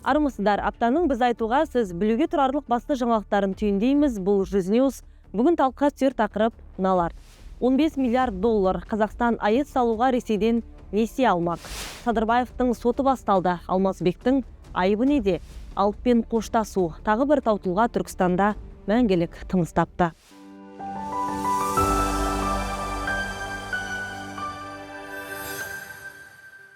Армысыздар, аптаның біз айтуға сіз білуге тұрарлық басты жаңалықтарын түйіндейміз. Бұл Жүзнеws. Бүгін талқыға түсер тақырып мыналар. 15 миллиард доллар Қазақстан АЭС салуға Ресейден несие алмақ. Садырбаевтың соты басталды. Алмазбектің айыбы неде? Алыппен қоштасу. Тағы бір таутылға Түркістанда мәңгілік тыныс тапты.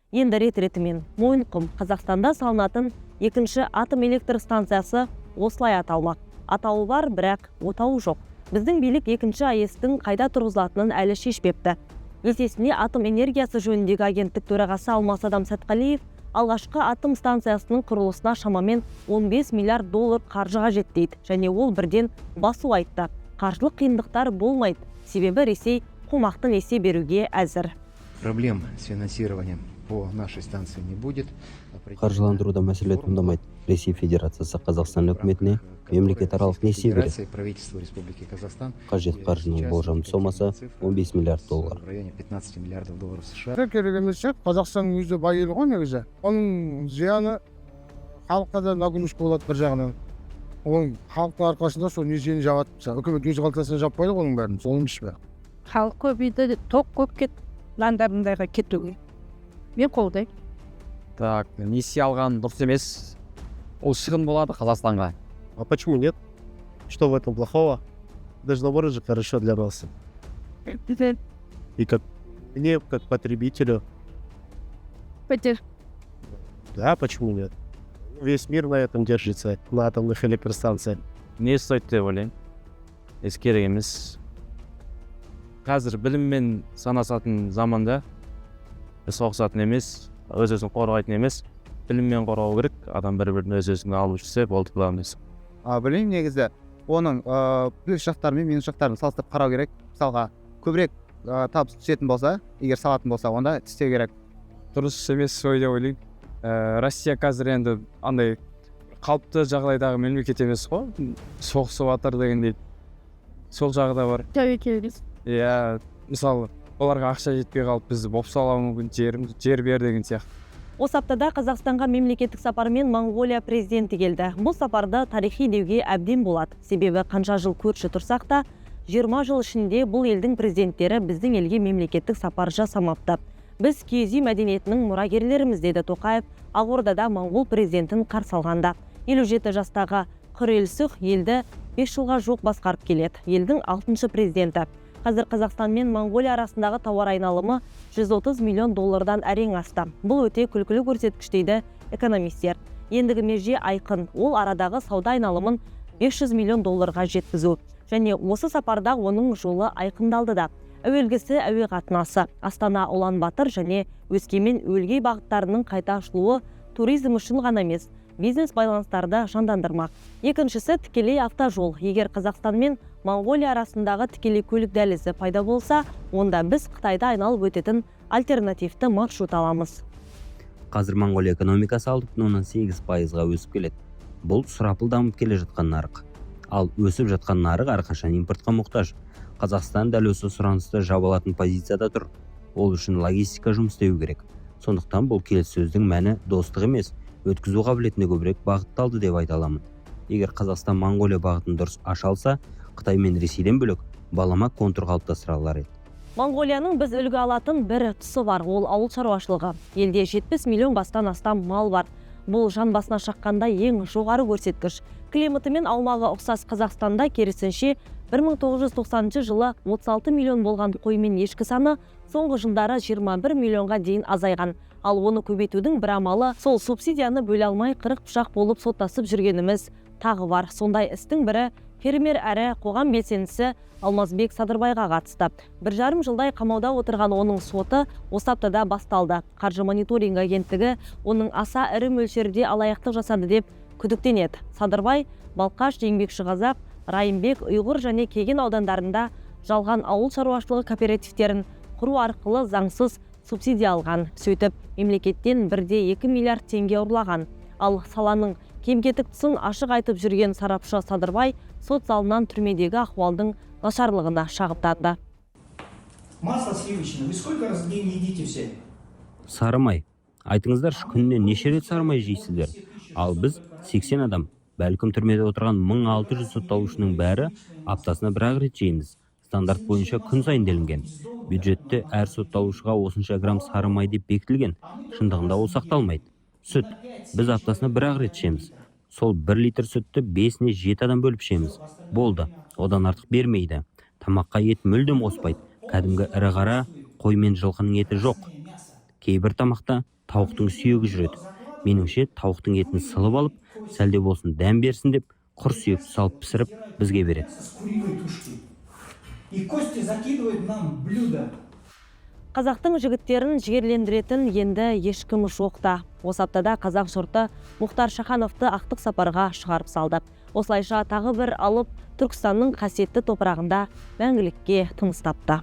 Енді рет-ретімен Мойынқұм Қазақстанда салынатын екінші атом электр станциясы осылай аталмақ. Атауы бар, бірақ отауы жоқ. Біздің билік екінші АЭС-тің қайда тұрғызылатынын әлі шешпепті. Есесіне атом энергиясы жөніндегі агенттік төрағасы Алмас Адам Сәтқалиев алғашқы атом станциясының құрылысына шамамен 15 миллиард доллар қаржы қажет дейді, және ол бірден басу айтты. Қаржылық қиындықтар болмайды, себебі Ресей қомақты несие беруге әзір. Проблем с финансированием по нашей станции не будет. Қаржыландыруда мәселе туындамайды. Ресей Федерациясы Қазақстан үкіметіне мемлекетаралық несие береді. Правительство Республики Казахстан Қажет қаржының болжамды сомасы 15 миллиард доллар. В районе 15 миллиардов долларов США. Керек емес шығар. Қазақстанның өзі бай ел ғой негізі. Оның зияны халыққа да нагрузка болады бір жағынан. Оның халықтың арқасында сол несиені жабады. Үкімет өз қалтасына жаппайды ғой оның бәрін. Сол емес пе? Халық көбейді, тоқ көп ландарындайға кетуге. Мен қолдаймын. Так, несие алған дұрыс емес. Ол шығын болады Қазақстанға. А почему нет? Что в этом плохого? Даже наоборот же хорошо для нас. И как мне, как потребителю. Пәтер. Да, почему нет? Весь мир на этом держится, на атомных электростанциях. Не стоит деп ойлаймын. Керек емес. Қазір біліммен санасатын заманда соғысатын емес, өз-өзін қорғайтын емес, біліммен қорғау керек. Адам бір-бірін өз-өзін алып жүрсе болды құламыз. Білім негізі оның плюс жақтары мен минус жақтарын салыстырып қарау керек. Мысалға көбірек табыс түсетін болса, егер салатын болса, онда істеу керек. Дұрыс емес ой деп ойлаймын. Россия қазір енді андай қалыпты жағдайдағы мемлекет емес қой. Соғысып жатыр дегендей. Сол жағы да бар. Тәуекелдес. Иә, мысалы, оларға ақша жетпей қалып бізді бопсалауы мүмкін, жер бер деген сияқты. Осы аптада Қазақстанға мемлекеттік сапармен Монғолия президенті келді. Бұл сапарды тарихи деуге әбден болады. Себебі қанша жыл көрші тұрсақ та, 20 жыл ішінде бұл елдің президенттері біздің елге мемлекеттік сапар жасамапты. Біз киіз үй мәдениетінің мұрагерлеріміз, деді Тоқаев Ақордада Моңғол президентін қарсы алғанда. 57 жастағы Қырелсүх елді 5 жылға жоқ басқарып келеді. Елдің 6-шы президенті. Қазір Қазақстан мен Монғолия арасындағы тауар айналымы 130 миллион доллардан әрең асты. Бұл өте күлкілі көрсеткіш дейді экономистер. Ендігі меже айқын. Ол арадағы сауда айналымын 500 миллион долларға жеткізу. Және осы сапарда оның жолы айқындалды да. Әуелгісі әуе қатынасы, Астана Ұлан Батыр және Өскемен Өлгей бағыттарының қайта ашылуы туризм үшін ғана емес, бизнес байланыстарды жандандырмақ. Екіншісі тікелей автожол. Егер Қазақстан мен Монғолия арасындағы тікелей көлік дәлізі пайда болса, онда біз Қытайда айналып өтетін альтернативті маршрут аламыз. Қазір Монғолия экономикасы 6,8%-ға өсіп келеді. Бұл сұрапыл дамып келе жатқан нарық. Ал өсіп жатқан нарық әрқашан импортқа мұқтаж. Қазақстан дәл осы сұранысты жаба алатын позицияда тұр. Ол үшін логистика жұмыс істеу керек. Сондықтан бұл келіссөздің мәні достық емес, өткізу қабілетіне көбірек бағытталды деп айта аламын. Егер Қазақстан Монғолия бағытын дұрыс аша алса, Қытай мен Ресейден бөлек балама контур қалыптастыра алар еді. Монғолияның біз үлгі алатын бір тұсы бар, ол ауыл шаруашылығы. Елде 70 миллион бастан астам мал бар. Бұл жан басына шаққанда ең жоғары көрсеткіш. Климаты мен аумағы ұқсас Қазақстанда керісінше 1990 жылы 36 миллион болған қой мен ешкі саны соңғы жылдары 21 миллионға дейін азайған. Ал оны көбейтудің бір амалы сол субсидияны бөле алмай қырық пышақ болып соттасып жүргеніміз тағы бар. Сондай істің бірі фермер әрі қоғам белсендісі Алмазбек Садырбайға қатысты. 1,5 жылдай қамауда отырған оның соты осы аптада басталды. Қаржы мониторинг агенттігі оның аса ірі мөлшерде алаяқтық жасады деп күдіктенеді. Садырбай Балқаш, Еңбекшіқазақ, Райымбек, Ұйғыр және Кеген аудандарында жалған ауыл шаруашылығы кооперативтерін құру арқылы заңсыз субсидия алған. Сөйтіп, мемлекеттен 1,2 миллиард теңге ұрлаған. Ал саланың кем-кетік тұсын ашық айтып жүрген сарапшы Садырбай сот залынан түрмедегі ахуалдың нашарлығына шағымданды. Масло сливочное, вы сколько раз в день едите все? Сарымай. Айтыңыздар, күніне неше рет сарымай жейсіздер? Ал біз 80 адам, бәлкім түрмеде отырған 1600 сотталушының бәрі аптасына бір-ақ рет жейміз. Стандарт бойынша күн сайын делінген. Бюджетте әр сотталушыға осынша грамм сары май деп бекітілген. Шындығында ол сақталмайды. Сүт. Біз аптасына бір-ақ рет ішеміз. Сол 1 литр сүтті 5-не 7 адам бөліп ішеміз. Болды. Одан артық бермейді. Тамаққа ет мүлдем қоспайды. Кәдімгі ірі қара, қой мен жылқының еті жоқ. Кейбір тамақта тауықтың сүйегі жүреді. Меніңше тауықтың етін сылып алып, сәлде болсын дәм берсін деп, құр сүйек салып пісіріп бізге береді. С куриной тушки. И кости закидывают нам в блюдо. Қазақтың жігіттерін жігерлендіретін енді ешкім жоқта. Осы аптада қазақ жұрты Мұхтар Шахановты ақтық сапарға шығарып салды. Осылайша тағы бір алып Түркістанның қасиетті топырағында мәңгілікке тыныс тапты.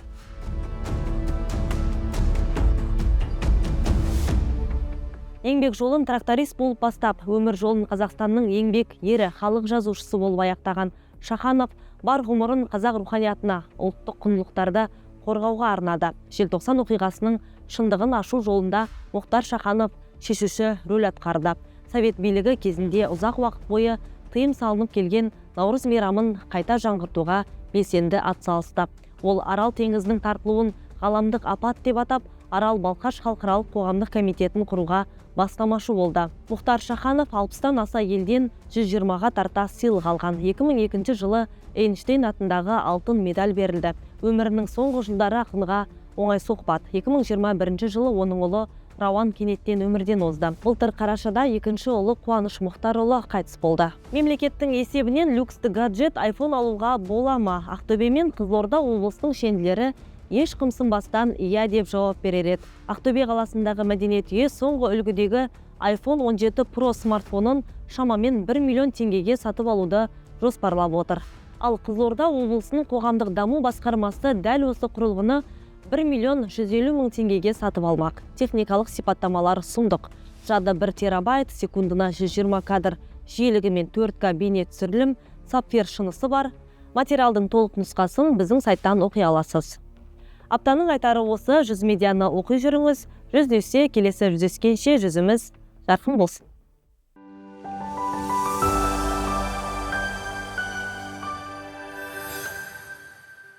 Еңбек жолын тракторист болып бастап, өмір жолын Қазақстанның еңбек ері, халық жазушысы болып аяқтаған Шаханов бар ғұмырын қазақ руханиятына, ұлттық құндылықтарды қорғауға арнады. Желтоқсан оқиғасының шындығын ашу жолында Мұхтар Шаханов шешуші рөл атқарды. Совет билігі кезінде ұзақ уақыт бойы тыйым салынып келген Наурыз мейрамын қайта жаңғыртуға белсенді атсалысты. Ол Арал теңізінің тартылуын ғаламдық апат деп атап, Арал-Балқаш халықаралық қоғамдық комитетін құруға бастамашы болды. Мұхтар Шаханов 60-тан аса елден 120-ға тарта сыйлық алған. 2002 жылы Эйнштейн атындағы алтын медаль берілді. Өмірінің соңғы жылдары ақынға оңай соқпады. 2021 жылы оның ұлы Рауан кенеттен өмірден озды. Былтыр қарашада екінші ұлы Қуаныш Мұхтарұлы қайтыс болды. Мемлекеттің есебінен люксті гаджет iPhone алуға бола ма? Ақтөбе мен Қызылорда облысының шенділері еш қымсынбастан иә деп жауап берер еді. Ақтөбе қаласындағы мәдениет үйі соңғы үлгідегі iPhone 17 Pro смартфонын шамамен 1 миллион теңгеге сатып алуды жоспарлап отыр. Ал Қызылорда облысының қоғамдық даму басқармасы дәл осы құрылғыны 1 миллион 150 мың теңгеге сатып алмақ. Техникалық сипаттамалар сұмдық. Жады 1 терабайт, секундына 120 кадр жиілігі мен 4К бейне түсірілім, сапфир шынысы бар. Материалдың толық нұсқасын біздің сайттан оқи аласыз. Аптаның айтары осы. 100 медианы оқи жүріңіз. 100 келесі жүздескенше жүзіміз жарқын болсын.